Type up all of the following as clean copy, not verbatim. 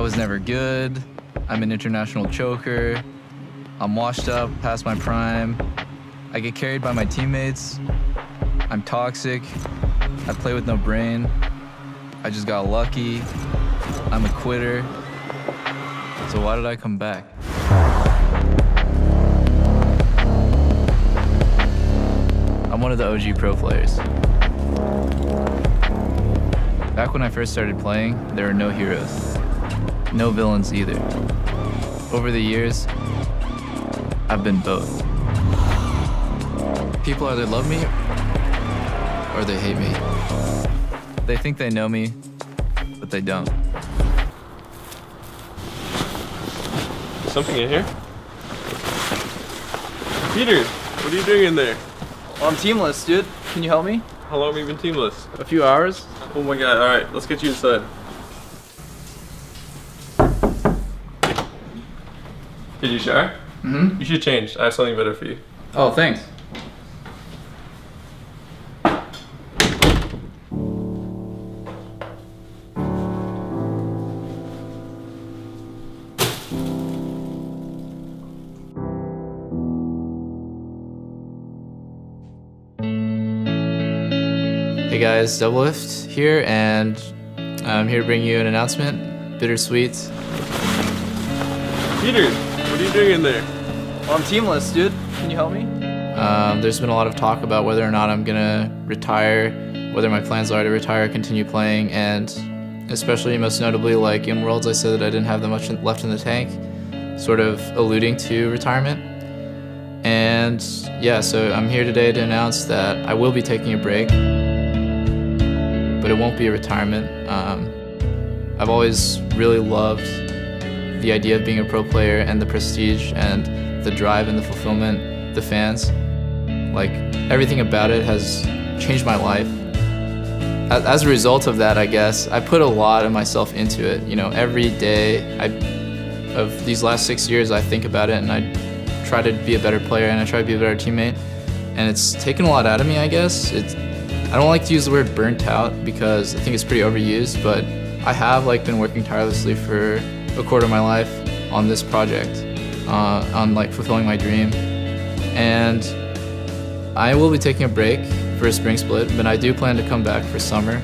was never good. I'm an international choker. I'm washed up past my prime. I get carried by my teammates. I'm toxic. I play with no brain. I just got lucky. I'm a quitter. So why did I come back? I'm one of the OG pro players. Back when I first started playing, there were no heroes. No villains either. Over the years, I've been both. People either love me or they hate me. They think they know me, but they don't. Something in here? Peter, what are you doing in there? Well, I'm teamless, dude. Can you help me? How long have you been teamless? A few hours. Oh my god, alright, let's get you inside. Did you shower? Mm-hmm. You should change. I have something better for you. Oh, thanks. Hey guys, Doublelift here, and I'm here to bring you an announcement. Bittersweet. Peter, what are you doing in there? Well, I'm teamless, dude. Can you help me? There's been a lot of talk about whether or not I'm gonna retire, whether my plans are to retire or continue playing, and especially most notably, like in Worlds, I said that I didn't have that much left in the tank, sort of alluding to retirement. And yeah, so I'm here today to announce that I will be taking a break, but it won't be a retirement. I've always really loved the idea of being a pro player and the prestige and the drive and the fulfillment, the fans. Like, everything about it has changed my life. As a result of that, I guess, I put a lot of myself into it. You know, every day of these last 6 years, I think about it and I try to be a better player and I try to be a better teammate. And it's taken a lot out of me, I guess. I don't like to use the word burnt out because I think it's pretty overused, but I have been working tirelessly for a quarter of my life on this project, on fulfilling my dream. And I will be taking a break for a spring split, but I do plan to come back for summer.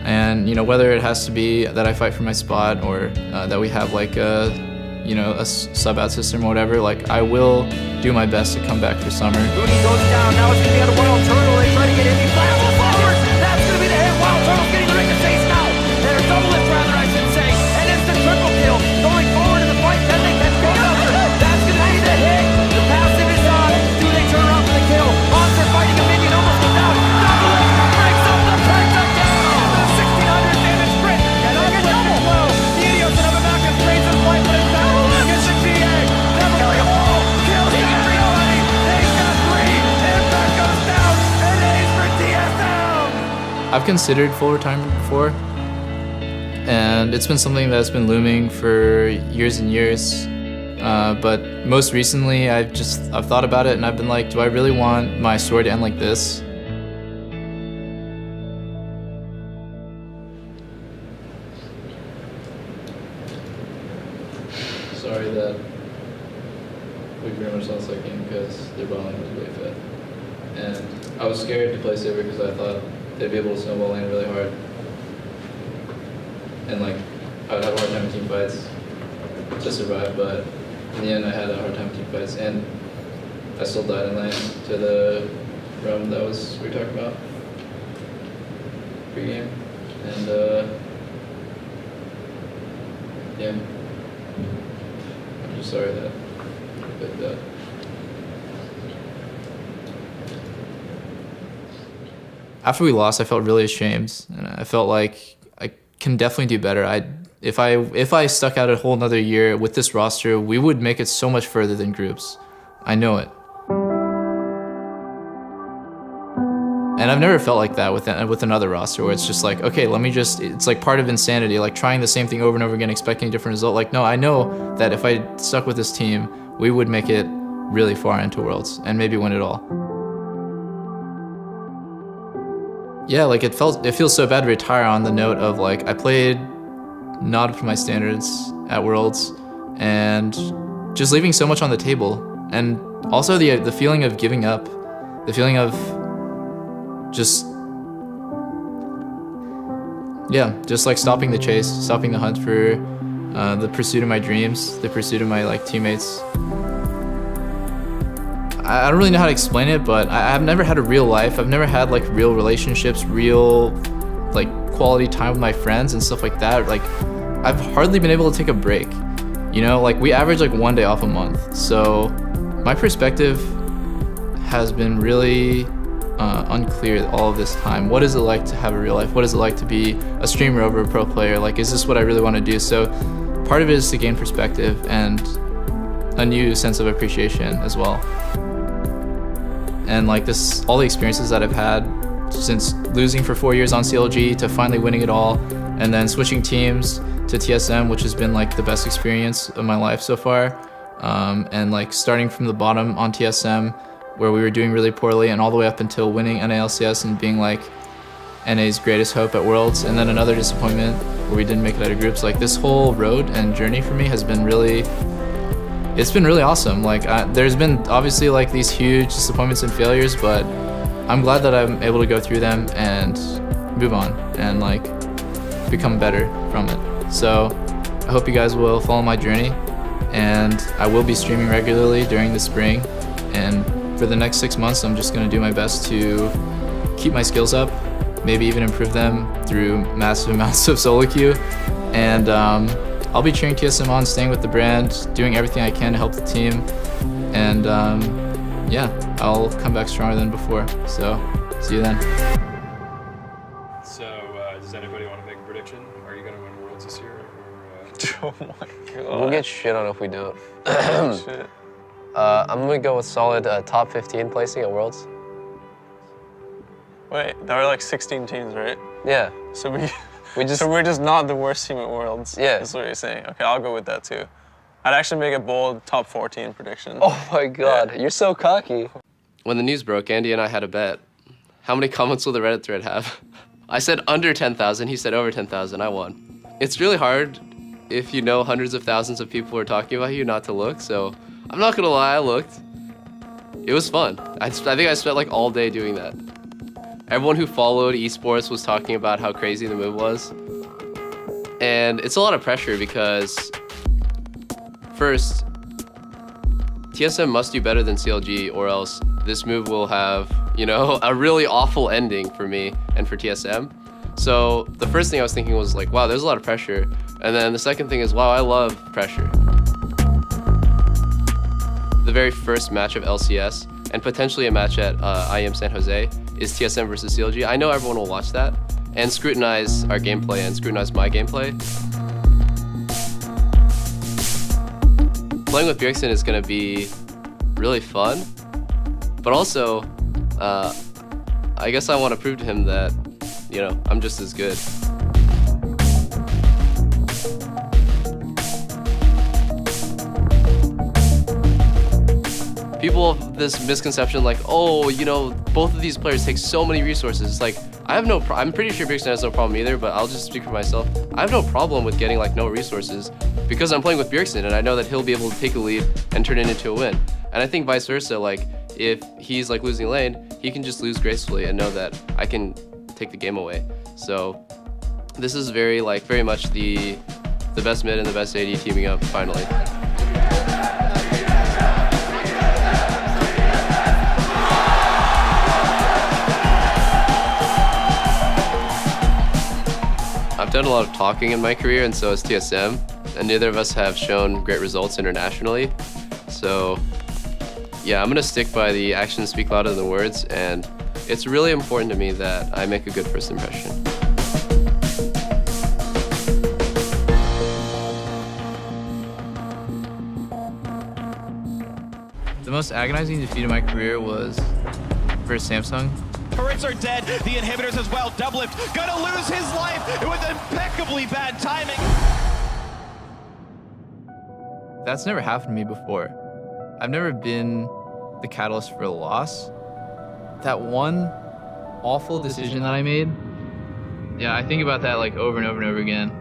And whether it has to be that I fight for my spot or that we have a sub-out system or whatever, I will do my best to come back for summer. Mooney goes down, now it's going to be on a Wild Turtle, they try to get Indy flashes forward, that's going to be the hit, Wild Turtle's getting the ricochet now, they're double-lift rather I should say, and it's the triple kill, going forward in the fight, pending, that's going after, that's going to be the hit, the passive is on, do they turn around for the kill, Monster fighting a minion, almost goes down, Doublelift breaks up the pentagon, the 1600 damage crit, and on the double blow, the Idios and have a back and trades in the fight, but it's down, against the GA, never killing them all, kills everybody, they've got 3, Impact goes down, and A's for TSM! I've considered full retirement before, and it's been something that's been looming for years and years. But most recently, I've thought about it, and I've been like, do I really want my story to end like this? Sorry that we pretty much lost that game because their ball lane was really fit. And I was scared to play saber because I thought they'd be able to snowball lane really hard. And I would have a hard time in team fights to survive, but in the end I had a hard time in team fights, and I still died in lane to the roam that we were talking about pre-game. And yeah, I'm just sorry that I did that. After we lost, I felt really ashamed, and I felt like I can definitely do better. If I stuck out a whole another year with this roster, we would make it so much further than groups. I know it. And I've never felt like that with another roster where it's just like, okay, it's like part of insanity, like trying the same thing over and over again, expecting a different result. Like, no, I know that if I stuck with this team, we would make it really far into Worlds and maybe win it all. Yeah, it feels so bad to retire on the note of I played not up to my standards at Worlds, and just leaving so much on the table. And also the feeling of giving up, the feeling of just like stopping the chase, stopping the hunt for the pursuit of my dreams, the pursuit of my like teammates. I don't really know how to explain it, but I've never had a real life. I've never had like real relationships, real like quality time with my friends and stuff like that. Like I've hardly been able to take a break, you know, like we average like 1 day off a month. So my perspective has been really unclear all of this time. What is it like to have a real life? What is it like to be a streamer over a pro player? Like, is this what I really want to do? So part of it is to gain perspective and a new sense of appreciation as well. And like this, all the experiences that I've had since losing for 4 years on CLG to finally winning it all, and then switching teams to TSM, which has been like the best experience of my life so far. And like starting from the bottom on TSM where we were doing really poorly, and all the way up until winning NALCS and being like NA's greatest hope at Worlds, and then another disappointment where we didn't make it out of groups. Like this whole road and journey for me has been really, it's been really awesome. Like there's been obviously like these huge disappointments and failures, but I'm glad that I'm able to go through them and move on and like become better from it. So I hope you guys will follow my journey, and I will be streaming regularly during the spring, and for the next 6 months I'm just going to do my best to keep my skills up, maybe even improve them through massive amounts of solo queue, and I'll be cheering TSM on, staying with the brand, doing everything I can to help the team, and yeah, I'll come back stronger than before. So see you then. So does anybody want to make a prediction? Are you going to win Worlds this year? Or, Oh my god. We'll get shit on if we don't. Shit. I'm gonna go with solid top 15 placing at Worlds. Wait, there are like 16 teams, right? Yeah. So We're just not the worst team at Worlds. Yeah. That's what you're saying. Okay, I'll go with that too. I'd actually make a bold top 14 prediction. Oh my god, Yeah. you're so cocky. When the news broke, Andy and I had a bet. How many comments will the Reddit thread have? I said under 10,000, he said over 10,000, I won. It's really hard if you know hundreds of thousands of people are talking about you not to look, so I'm not gonna lie, I looked. It was fun. I think I spent like all day doing that. Everyone who followed Esports was talking about how crazy the move was. And it's a lot of pressure because first, TSM must do better than CLG, or else this move will have, you know, a really awful ending for me and for TSM. So the first thing I was thinking was like, wow, there's a lot of pressure. And then the second thing is, wow, I love pressure. The very first match of LCS, and potentially a match at IEM San Jose, is TSM versus CLG. I know everyone will watch that and scrutinize our gameplay and scrutinize my gameplay. Playing with Bjergsen is going to be really fun, but also, I guess I want to prove to him that, you know, I'm just as good. People have this misconception like, oh, you know, both of these players take so many resources. Like, I'm pretty sure Bjergsen has no problem either, but I'll just speak for myself. I have no problem with getting like no resources because I'm playing with Bjergsen and I know that he'll be able to take a lead and turn it into a win. And I think vice versa, like if he's like losing lane, he can just lose gracefully and know that I can take the game away. So this is very much the best mid and the best AD teaming up finally. I've done a lot of talking in my career, and so has TSM, and neither of us have shown great results internationally. So yeah, I'm gonna stick by the actions speak louder than the words, and it's really important to me that I make a good first impression. The most agonizing defeat of my career was versus Samsung. Turrets are dead, the inhibitors as well. Doublelift gonna lose his life with impeccably bad timing. That's never happened to me before. I've never been the catalyst for a loss. That one awful decision that I made, yeah, I think about that like over and over and over again.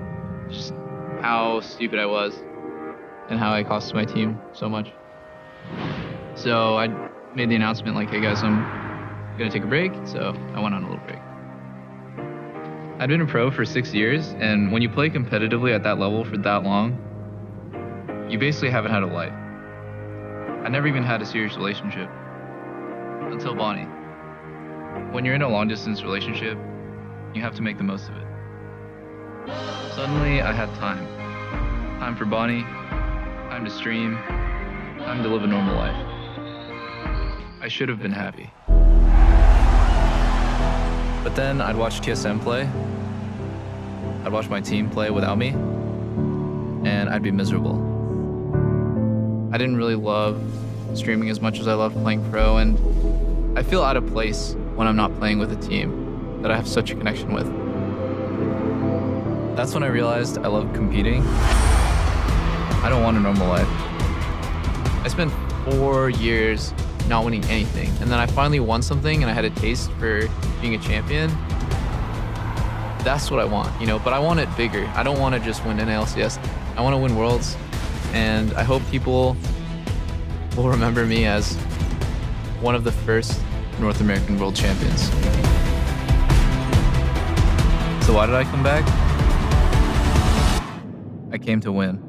Just how stupid I was and how I costed my team so much. So I made the announcement like, hey guys, I'm gonna take a break. So I went on a little break. I'd been a pro for 6 years, and when you play competitively at that level for that long, you basically haven't had a life. I never even had a serious relationship until Bonnie. When you're in a long distance relationship, you have to make the most of it. Suddenly I had time. Time for Bonnie, time to stream, time to live a normal life. I should have been happy. But then I'd watch TSM play, I'd watch my team play without me, and I'd be miserable. I didn't really love streaming as much as I loved playing pro, and I feel out of place when I'm not playing with a team that I have such a connection with. That's when I realized I love competing. I don't want a normal life. I spent 4 years not winning anything, and then I finally won something and I had a taste for being a champion. That's what I want, you know, but I want it bigger. I don't want to just win NALCS. I want to win Worlds, and I hope people will remember me as one of the first North American World Champions. So why did I come back? I came to win.